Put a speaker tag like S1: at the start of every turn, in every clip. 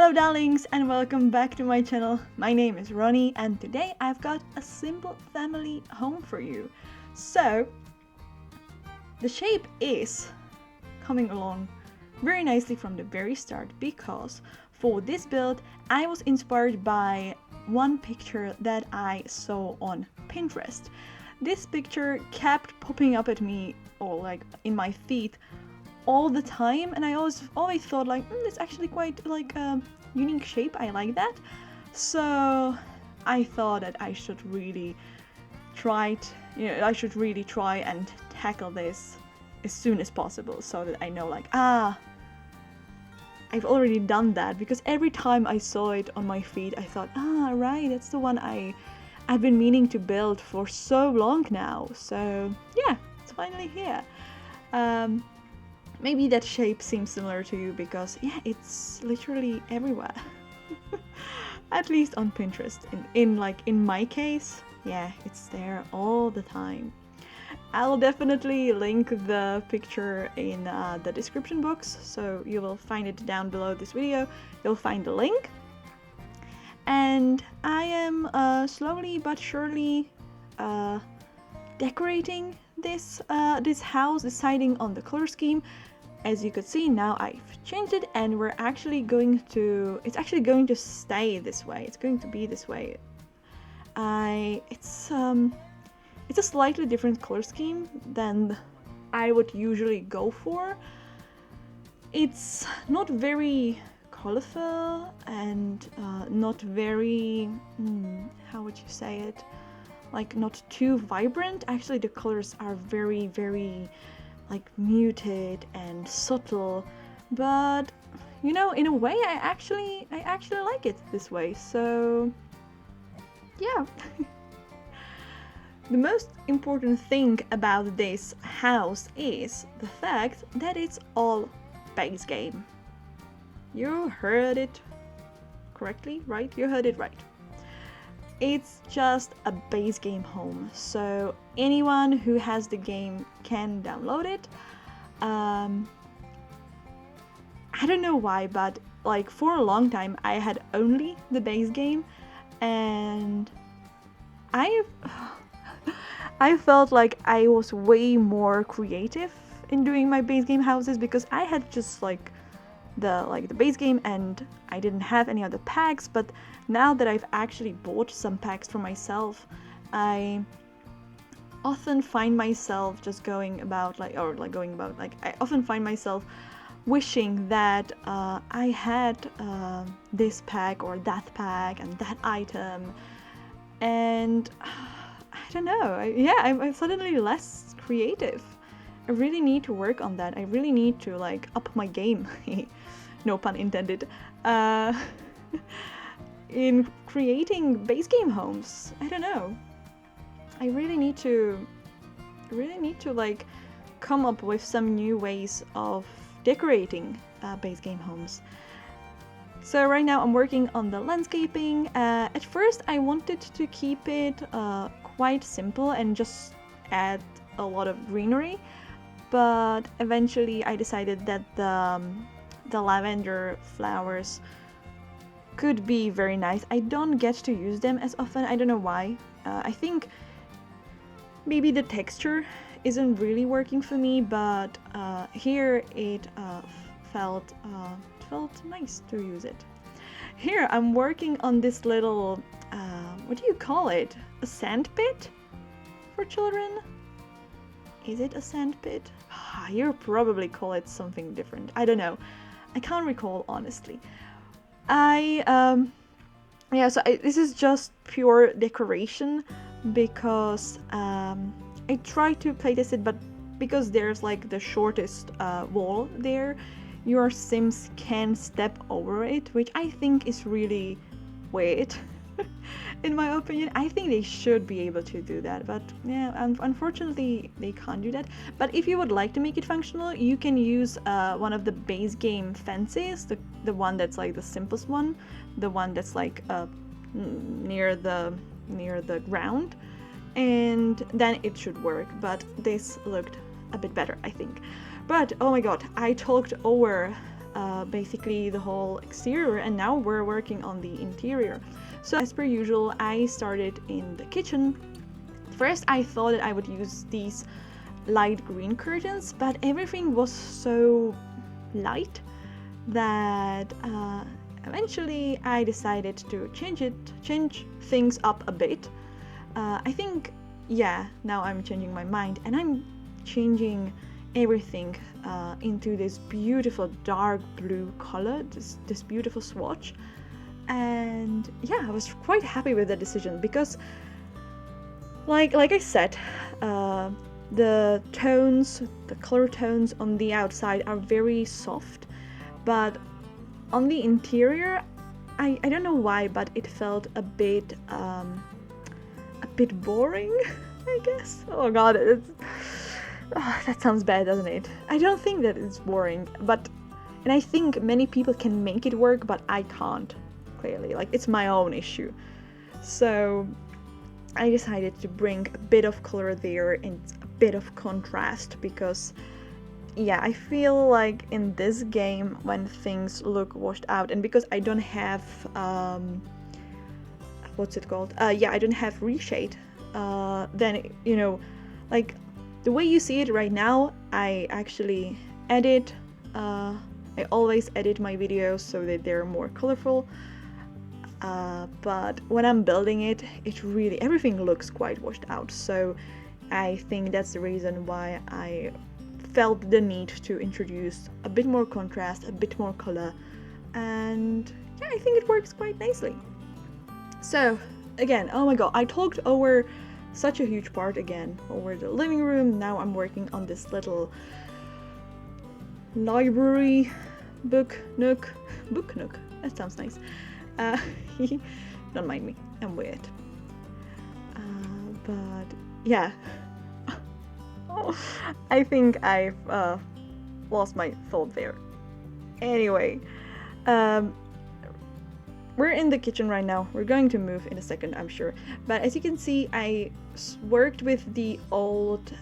S1: Hello darlings and welcome back to my channel. My name is Ronnie and today I've got a simple family home for you. So, the shape is coming along very nicely from the very start because for this build I was inspired by one picture that I saw on Pinterest. This picture kept popping up at me or like in my feed all the time, and I always thought like it's actually quite like a unique shape. I like that, so I thought that I should really try and tackle this as soon as possible, so that I know like I've already done that, because every time I saw it on my feed I thought right, that's the one I've been meaning to build for so long now. So yeah, it's finally here. Maybe that shape seems similar to you because yeah, it's literally everywhere. At least on Pinterest. In my case, yeah, it's there all the time. I'll definitely link the picture in the description box, so you will find it down below this video. You'll find the link. And I am slowly but surely decorating this house, deciding on the color scheme. As you could see, now I've changed it and it's actually going to stay this way. It's going to be this way. It's a slightly different color scheme than I would usually go for. It's not very colorful and not very, how would you say it? Like not too vibrant. Actually, the colors are very, very like muted and subtle, but you know, in a way I actually like it this way. So yeah. The most important thing about this house is the fact that it's all base game. You heard it correctly, right? You heard it right. It's just a base game home, so anyone who has the game can download it. I don't know why, but like for a long time I had only the base game, and I felt like I was way more creative in doing my base game houses because I had just like the base game and I didn't have any other packs. But now that I've actually bought some packs for myself, I often find myself just I often find myself wishing that I had this pack or that pack and that item, and I don't know, I'm suddenly less creative. I really need to work on that. I really need to like up my game, no pun intended, in creating base game homes. I don't know. I really need to like come up with some new ways of decorating base game homes. So right now I'm working on the landscaping. At first I wanted to keep it quite simple and just add a lot of greenery, but eventually I decided that the lavender flowers could be very nice. I don't get to use them as often. I don't know why. I think maybe the texture isn't really working for me, but here it felt nice to use it. Here I'm working on this little what do you call it? A sand pit for children? Is it a sand pit? You probably call it something different. I don't know. I can't recall, honestly. This is just pure decoration because I tried to playtest it, but because there's like the shortest wall there, your Sims can step over it, which I think is really weird. In my opinion, I think they should be able to do that, but yeah, unfortunately they can't do that. But if you would like to make it functional, you can use one of the base game fences, the one that's like the simplest one, the one that's like near the ground, and then it should work. But this looked a bit better, I think. But oh my god, I talked over basically the whole exterior, and now we're working on the interior. So as per usual, I started in the kitchen. First I thought that I would use these light green curtains, but everything was so light that eventually I decided to change things up a bit. I think, yeah, now I'm changing my mind and I'm changing everything into this beautiful dark blue color, this beautiful swatch. And yeah, I was quite happy with the decision because like I said, the color tones on the outside are very soft, but on the interior, I don't know why, but it felt a bit boring, I guess. Oh god, that sounds bad, doesn't it? I don't think that it's boring, and I think many people can make it work, but I can't, clearly. Like, it's my own issue. So I decided to bring a bit of color there and a bit of contrast because, yeah, I feel like in this game when things look washed out, and because I don't have what's it called? I don't have reshade. Then, you know, like the way you see it right now, I actually edit. I always edit my videos so that they're more colorful. But when I'm building it, everything looks quite washed out. So I think that's the reason why I felt the need to introduce a bit more contrast, a bit more color, and yeah, I think it works quite nicely. So again, oh my god, I talked over such a huge part again, over the living room. Now I'm working on this little library book nook. That sounds nice. Don't mind me, I'm weird. But yeah, I think I've lost my thought there. Anyway, we're in the kitchen right now. We're going to move in a second, I'm sure. But as you can see, I worked with the old,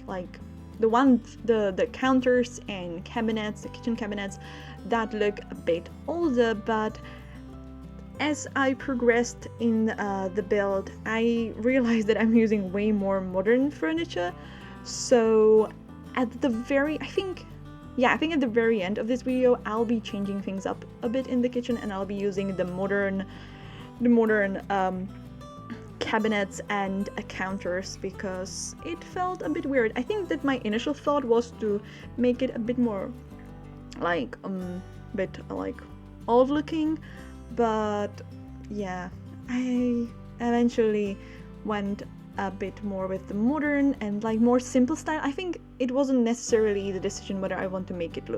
S1: like the counters and cabinets, the kitchen cabinets that look a bit older, but as I progressed in the build, I realized that I'm using way more modern furniture. So at the very, I think at the very end of this video, I'll be changing things up a bit in the kitchen, and I'll be using the modern cabinets and counters because it felt a bit weird. I think that my initial thought was to make it a bit more like old looking, but yeah, I eventually went a bit more with the modern and like more simple style. I think it wasn't necessarily the decision whether I want to make it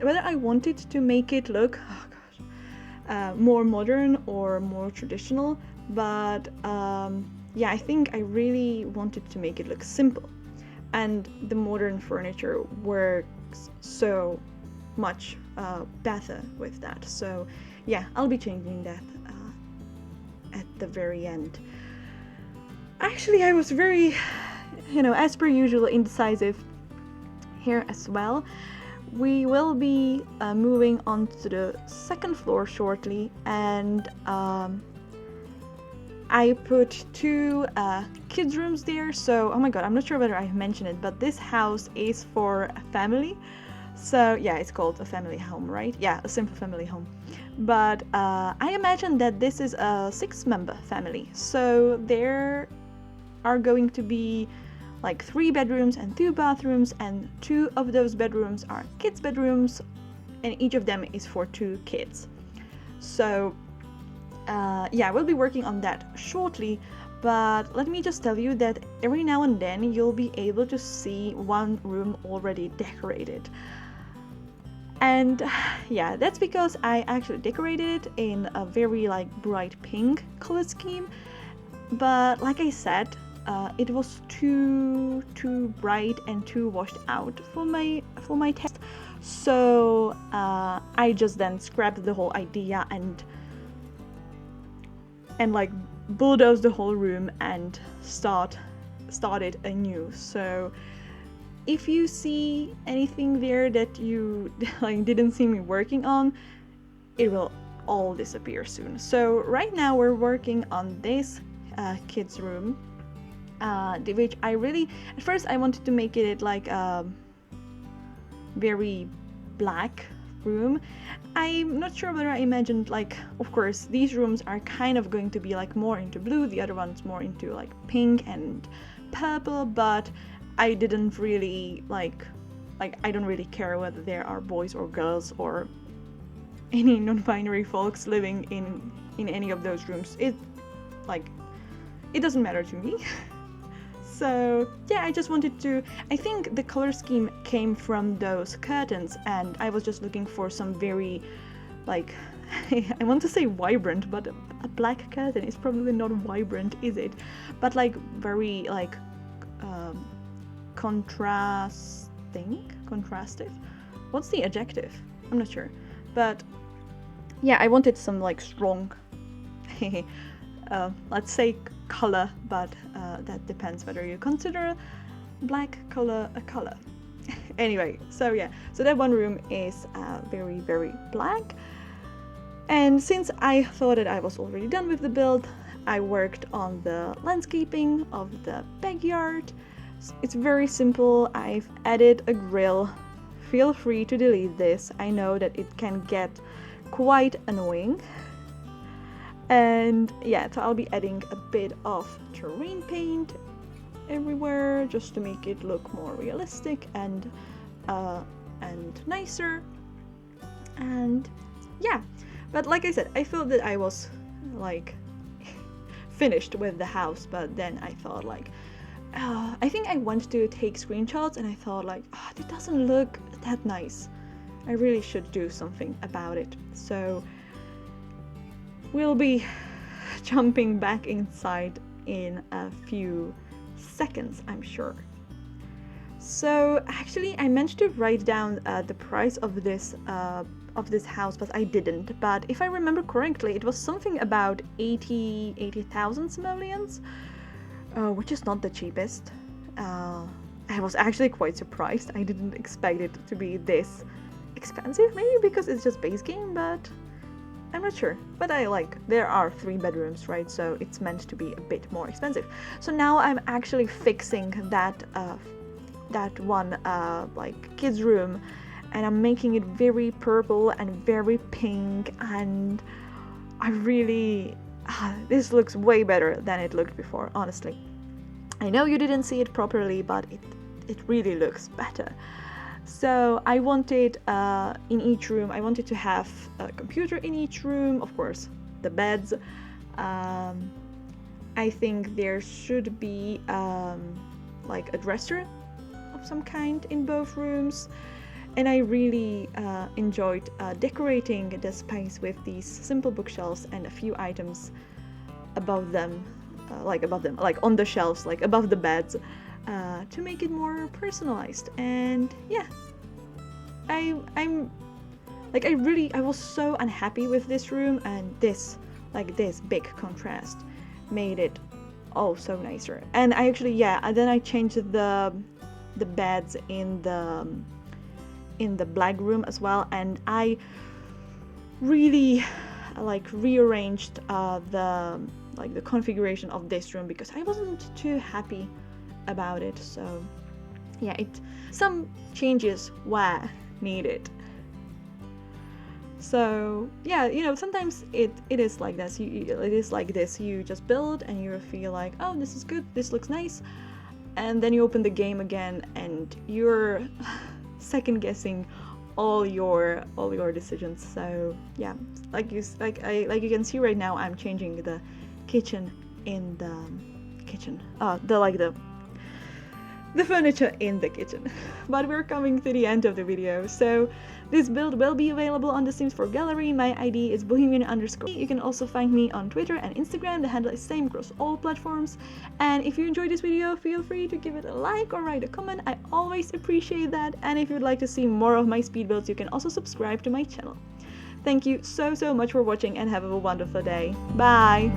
S1: whether I wanted to make it look more modern or more traditional, but yeah, I think I really wanted to make it look simple, and the modern furniture works so much better with that. So yeah, I'll be changing that at the very end. Actually, I was very, as per usual, indecisive here as well. We will be moving on to the second floor shortly, and I put 2 kids' rooms there. So, oh my god, I'm not sure whether I mentioned it, but this house is for a family. So yeah, it's called a family home, right? Yeah, a simple family home. But I imagine that this is a 6-member family. So there are going to be like 3 bedrooms and 2 bathrooms, and 2 of those bedrooms are kids' bedrooms, and each of them is for 2 kids. So yeah, we'll be working on that shortly, but let me just tell you that every now and then you'll be able to see one room already decorated. And yeah, that's because I actually decorated it in a very like bright pink color scheme, but like I said, it was too bright and too washed out for my taste. So I just then scrapped the whole idea and like bulldoze the whole room and start started anew. So if you see anything there that you like didn't see me working on, it will all disappear soon. So right now we're working on this kids room, which I really, at first I wanted to make it like a very black room. I'm not sure whether I imagined, like, of course these rooms are kind of going to be like more into blue, the other one's more into like pink and purple, but I didn't really like I don't really care whether there are boys or girls or any non-binary folks living in any of those rooms. It doesn't matter to me. So yeah, I just wanted to, I think the color scheme came from those curtains, and I was just looking for some very, like, I want to say vibrant, but a black curtain is probably not vibrant, is it? But like very like contrastive. What's the adjective? I'm not sure. But yeah, I wanted some like strong, let's say color, but that depends whether you consider black color a color. Anyway, so yeah, so that one room is very, very black. And since I thought that I was already done with the build, I worked on the landscaping of the backyard. It's very simple. I've added a grill. Feel free to delete this. I know that it can get quite annoying. And yeah, so I'll be adding a bit of terrain paint everywhere just to make it look more realistic and nicer. And yeah, but like I said, I felt that I was like finished with the house, but then I thought like I think I went to take screenshots and I thought like, oh, it doesn't look that nice. I really should do something about it. So we'll be jumping back inside in a few seconds, I'm sure. So actually I meant to write down the price of this house, but I didn't. But if I remember correctly, it was something about 80,000 simoleons, which is not the cheapest. I was actually quite surprised. I didn't expect it to be this expensive, maybe because it's just base game, but I'm not sure. But there are 3 bedrooms, right? So it's meant to be a bit more expensive. So now I'm actually fixing that one like kids room, and I'm making it very purple and very pink, and I really this looks way better than it looked before, honestly. I know you didn't see it properly, but it really looks better. So I wanted in each room, I wanted to have a computer in each room, of course, the beds. I think there should be like a dresser of some kind in both rooms. And I really enjoyed decorating the space with these simple bookshelves and a few items above them, like on the shelves, like above the beds, to make it more personalized. And yeah, I was so unhappy with this room, and this big contrast made it oh so nicer. And I actually, yeah, then I changed the beds in the black room as well, and I really rearranged the configuration of this room because I wasn't too happy about it. So yeah, some changes were needed. So yeah, sometimes it is like this. It is like this. You just build and you feel like, oh, this is good, this looks nice, and then you open the game again and you're second guessing all your decisions. So yeah, like you can see right now, I'm changing the kitchen in the kitchen, the furniture in the kitchen. But we're coming to the end of the video. So this build will be available on the Sims 4 gallery. My ID is bohemian_. You can also find me on Twitter and Instagram. The handle is same across all platforms. And if you enjoyed this video, feel free to give it a like or write a comment. I always appreciate that. And if you'd like to see more of my speed builds, you can also subscribe to my channel. Thank you so much for watching, and have a wonderful day. Bye!